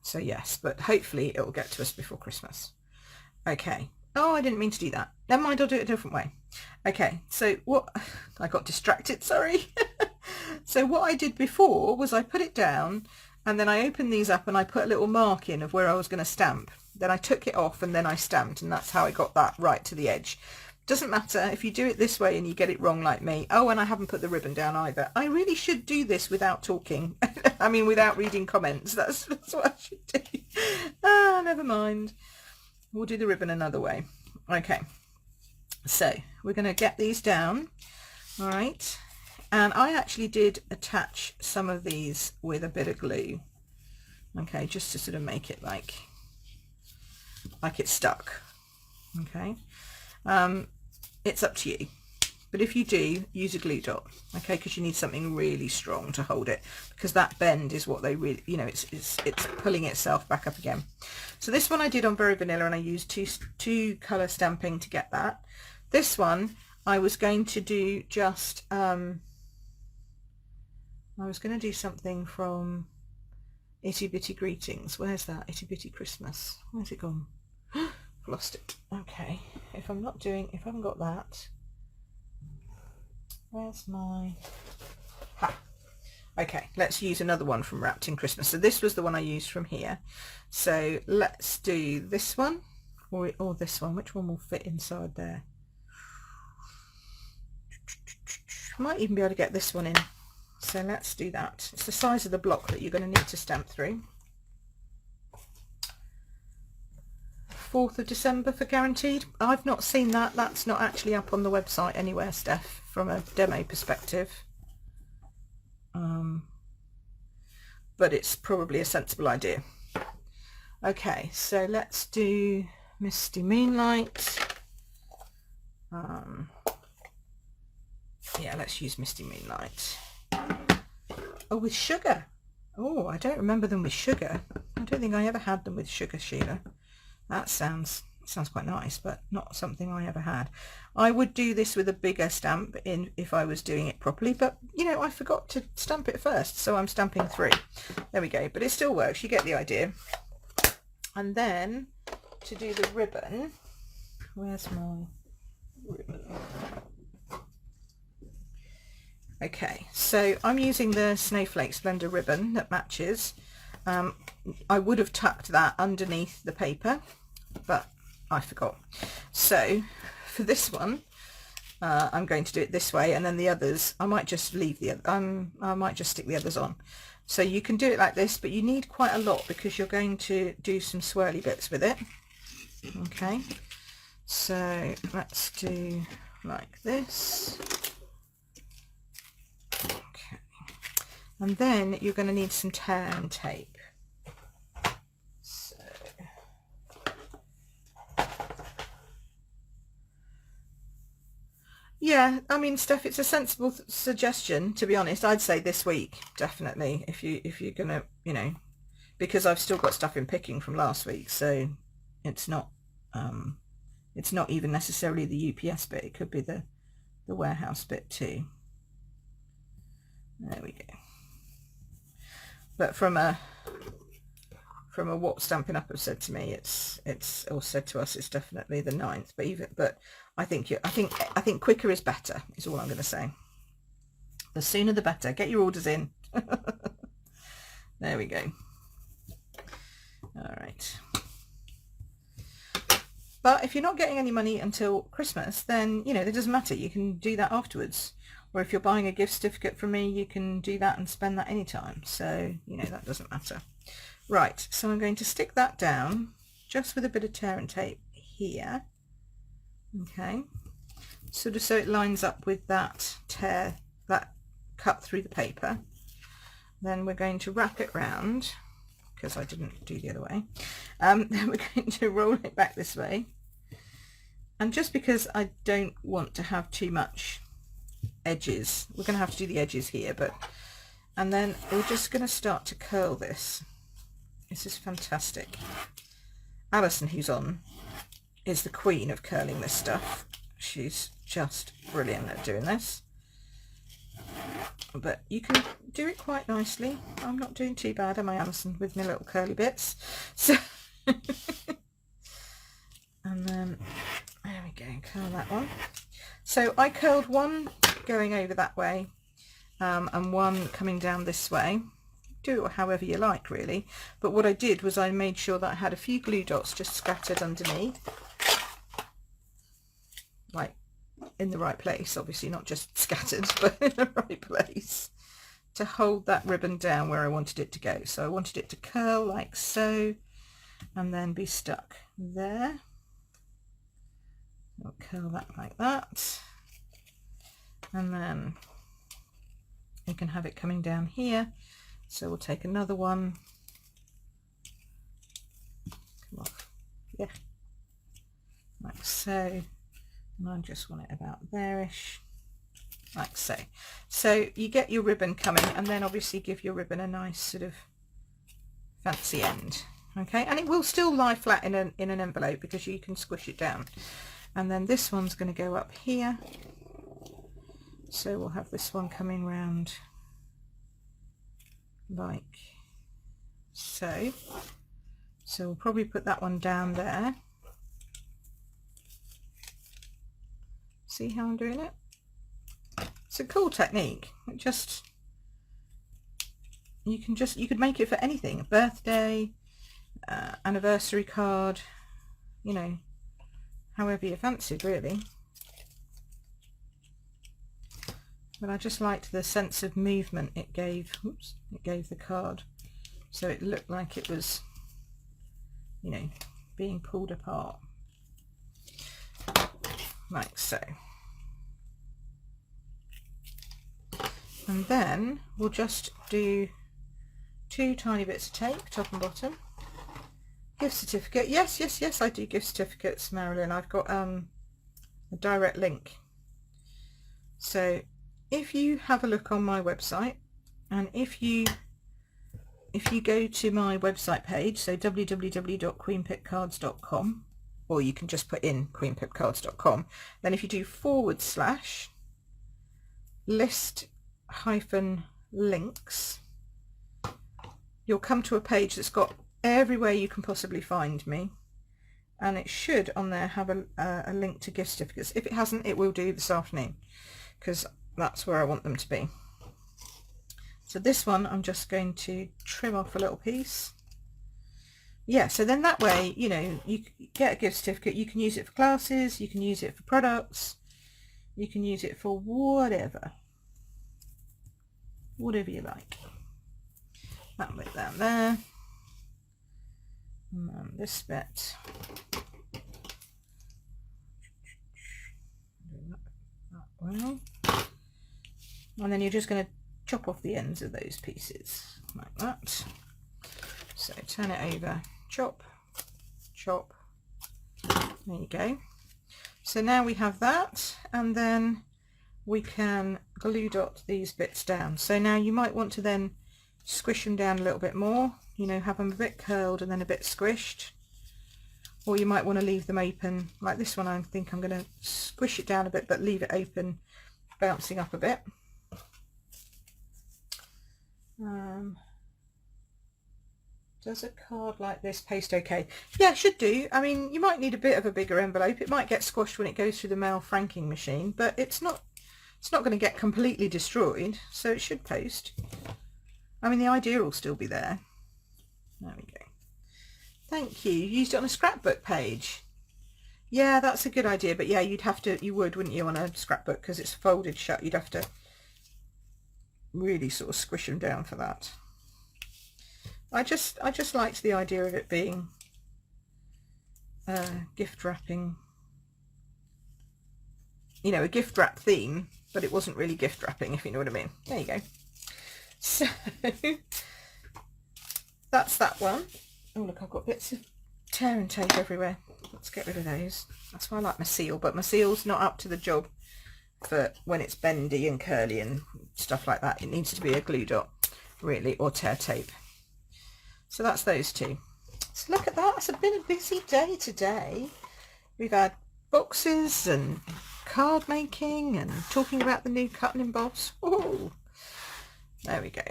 A: So yes, but hopefully it will get to us before Christmas. Okay. Oh, I didn't mean to do that. Never mind, I'll do it a different way. Okay, so what... I got distracted, sorry. So what I did before was I put it down, and then I opened these up and I put a little mark in of where I was going to stamp. Then I took it off and then I stamped, and that's how I got that right to the edge. Doesn't matter if you do it this way and you get it wrong like me. Oh, and I haven't put the ribbon down either. I really should do this without talking. I mean, without reading comments. That's what I should do. Ah, never mind. We'll do the ribbon another way. Okay, so we're going to get these down. All right, and I actually did attach some of these with a bit of glue. Okay, just to sort of make it like it's stuck. Okay, it's up to you, but if you do, use a glue dot. Okay, because you need something really strong to hold it, because that bend is what they really, you know, it's pulling itself back up again. So this one I did on Very Vanilla, and I used two colour stamping to get that. This one I was going to do just I was going to do something from Itty Bitty Greetings. Where's that? Itty Bitty Christmas. Where's it gone? I've lost it. Okay, if I haven't got that, where's my... Ha! Okay, let's use another one from Wrapped in Christmas. So this was the one I used from here. So let's do this one, or this one. Which one will fit inside there? Might even be able to get this one in. So let's do that. It's the size of the block that you're going to need to stamp through. 4th of December for guaranteed. I've not seen that. That's not actually up on the website anywhere, Steph, from a demo perspective. But it's probably a sensible idea. Okay, so let's do Misty Moonlight. Yeah, let's use Misty Moonlight. Oh, with sugar. Oh, I don't remember them with sugar. I don't think I ever had them with sugar, Sheila. That sounds quite nice, but not something I ever had. I would do this with a bigger stamp if I was doing it properly, but you know, I forgot to stamp it first, so I'm stamping 3. There we go, but it still works. You get the idea. And then to do the ribbon, where's my ribbon? Okay, so I'm using the Snowflake Splendor ribbon that matches. I would have tucked that underneath the paper, but I forgot. So for this one, I'm going to do it this way, and then the others, I might just leave I might just stick the others on. So you can do it like this, but you need quite a lot because you're going to do some swirly bits with it. Okay, so let's do like this. Okay, and then you're going to need some tear and tape. So yeah, I mean, Steph, it's a sensible suggestion, to be honest. I'd say this week, definitely, if you're gonna, you know, because I've still got stuff in picking from last week, so it's not even necessarily the UPS bit. It could be the warehouse bit too. There we go. But from a what Stampin' Up have said to me, it's or said to us, it's definitely the 9th. But I think quicker is better, is all I'm going to say. The sooner the better. Get your orders in. There we go. All right. But if you're not getting any money until Christmas, then, you know, it doesn't matter. You can do that afterwards. Or if you're buying a gift certificate from me, you can do that and spend that anytime. So, you know, that doesn't matter. Right, so I'm going to stick that down just with a bit of tear and tape here. Okay, sort of so it lines up with that tear, that cut through the paper. Then we're going to wrap it round, because I didn't do the other way. Then we're going to roll it back this way. And just because I don't want to have too much edges, we're going to have to do the edges here, and then we're just going to start to curl this. This is fantastic. Alison, who's on, is the queen of curling this stuff. She's just brilliant at doing this. But you can do it quite nicely. I'm not doing too bad, am I, Alison, with my little curly bits? So and then there we go, curl that one. So I curled one going over that way, and one coming down this way. Do it however you like, really. But what I did was I made sure that I had a few glue dots just scattered underneath, like in the right place, obviously not just scattered, but in the right place, to hold that ribbon down where I wanted it to go. So I wanted it to curl like so, and then be stuck there. I'll curl that like that, and then you can have it coming down here. So we'll take another one. Come off. Yeah. Like so. And I just want it about there-ish. Like so. So you get your ribbon coming, and then obviously give your ribbon a nice sort of fancy end. Okay, and it will still lie flat in an envelope because you can squish it down. And then this one's going to go up here. So we'll have this one coming round like so. So we'll probably put that one down there. See how I'm doing it? It's a cool technique. It just, you could make it for anything, a birthday, anniversary card, you know, however you fancied, really. But I just liked the sense of movement it gave. Oops, it gave the card, so it looked like it was, you know, being pulled apart, like so. And then we'll just do two tiny bits of tape, top and bottom. Gift certificate. Yes, yes, yes, I do gift certificates, Marilyn. I've got a direct link. So if you have a look on my website, and if you go to my website page, so www.queenpipcards.com, or you can just put in queenpipcards.com, then if you do /list-links, you'll come to a page that's got everywhere you can possibly find me, and it should on there have a link to gift certificates. If it hasn't, it will do this afternoon, because that's where I want them to be. So this one I'm just going to trim off a little piece. Yeah, so then that way, you know, you get a gift certificate, you can use it for classes, you can use it for products, you can use it for whatever you like. That bit down there, and then this bit. That well. And then you're just going to chop off the ends of those pieces like that. So turn it over, chop, chop. There you go. So now we have that, and then we can glue dot these bits down. So now you might want to then squish them down a little bit more, you know, have them a bit curled and then a bit squished. Or you might want to leave them open, like this one. I think I'm going to squish it down a bit but leave it open, bouncing up a bit. Does a card like this paste okay? Yeah, it should do. I mean, you might need a bit of a bigger envelope. It might get squashed when it goes through the mail franking machine, but it's not going to get completely destroyed, so it should post. I mean, the idea will still be there. There we go. Thank you. You used it on a scrapbook page. Yeah, that's a good idea, but yeah, you would, wouldn't you, on a scrapbook, because it's folded shut. You'd have to really sort of squish them down for that. I just liked the idea of it being gift wrapping, you know, a gift wrap theme, but it wasn't really gift wrapping, if you know what I mean. There you go. So that's that one. Oh look, I've got bits of tear and tape everywhere. Let's get rid of those. That's why I like my seal, but my seal's not up to the job for when it's bendy and curly and stuff like that. It needs to be a glue dot, really, or tear tape. So that's those two. So look at that, it's been a busy day today. We've had boxes and card making and talking about the new cut and emboss. Oh, there we go.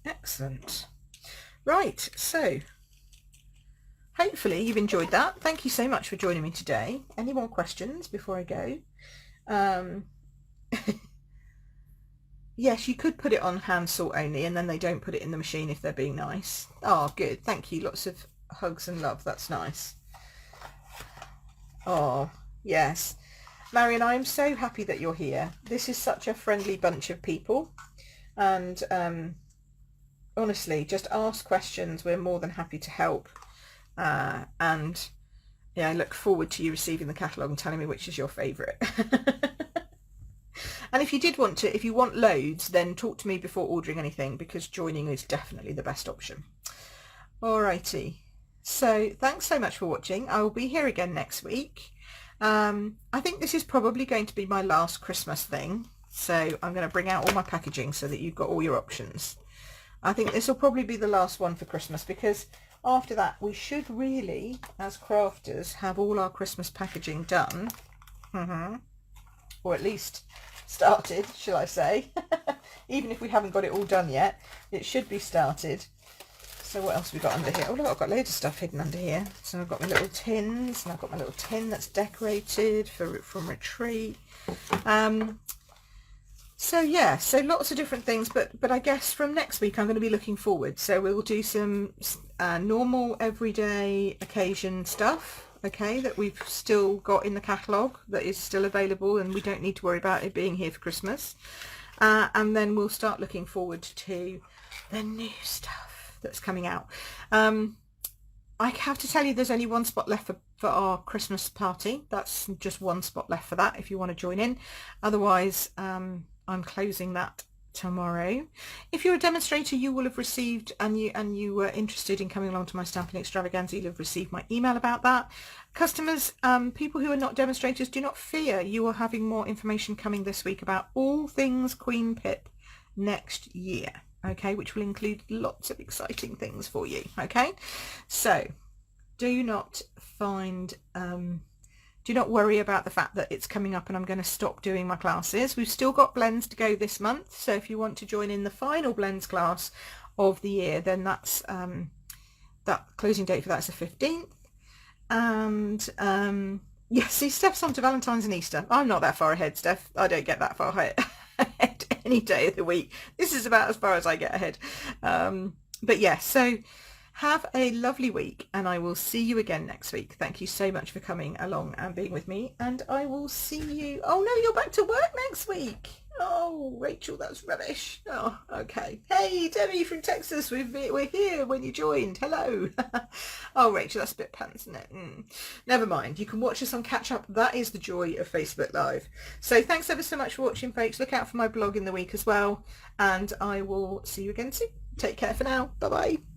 A: Excellent. Right, so hopefully you've enjoyed that. Thank you so much for joining me today. Any more questions before I go? Yes, you could put it on hand salt only, and then they don't put it in the machine if they're being nice. Oh, good. Thank you. Lots of hugs and love. That's nice. Oh, yes. Marion, I am so happy that you're here. This is such a friendly bunch of people. And honestly, just ask questions. We're more than happy to help. And yeah, I look forward to you receiving the catalogue and telling me which is your favourite. And if you did want to, if you want loads, then talk to me before ordering anything, because joining is definitely the best option. Alrighty. So thanks so much for watching. I will be here again next week. I think this is probably going to be my last Christmas thing. So I'm going to bring out all my packaging so that you've got all your options. I think this will probably be the last one for Christmas, because after that we should really, as crafters, have all our Christmas packaging done. Or at least started, shall I say. Even if we haven't got it all done yet, it should be started. So what else have we got under here? Oh look, I've got loads of stuff hidden under here. So I've got my little tins, and I've got my little tin that's decorated from retreat. So yeah, so lots of different things, but I guess from next week I'm going to be looking forward. So we'll do some normal everyday occasion stuff, okay, that we've still got in the catalogue, that is still available, and we don't need to worry about it being here for Christmas. And then we'll start looking forward to the new stuff that's coming out. I have to tell you, there's only one spot left for our Christmas party. That's just one spot left for that if you want to join in. Otherwise, I'm closing that tomorrow. If you're a demonstrator, you will have received, and you were interested in coming along to my stamping extravaganza, you'll have received my email about that. Customers, people who are not demonstrators, do not fear. You are having more information coming this week about all things Queen Pip next year, okay, which will include lots of exciting things for you, okay? So do not worry about the fact that it's coming up and I'm going to stop doing my classes. We've still got blends to go this month, so if you want to join in the final blends class of the year, then that's that closing date for that is the 15th. And yeah, see, Steph's on to Valentine's and Easter. I'm not that far ahead, Steph. I don't get that far ahead any day of the week. This is about as far as I get ahead. But yeah, so have a lovely week, and I will see you again next week. Thank you so much for coming along and being with me, and I will see you. Oh no, you're back to work next week. Oh, Rachel, that's rubbish. Oh, okay. Hey, Debbie from Texas, we're here when you joined. Hello. Oh, Rachel, that's a bit pants, isn't it? Never mind. You can watch us on Catch Up. That is the joy of Facebook Live. So thanks ever so much for watching, folks. Look out for my blog in the week as well, and I will see you again soon. Take care for now. Bye-bye.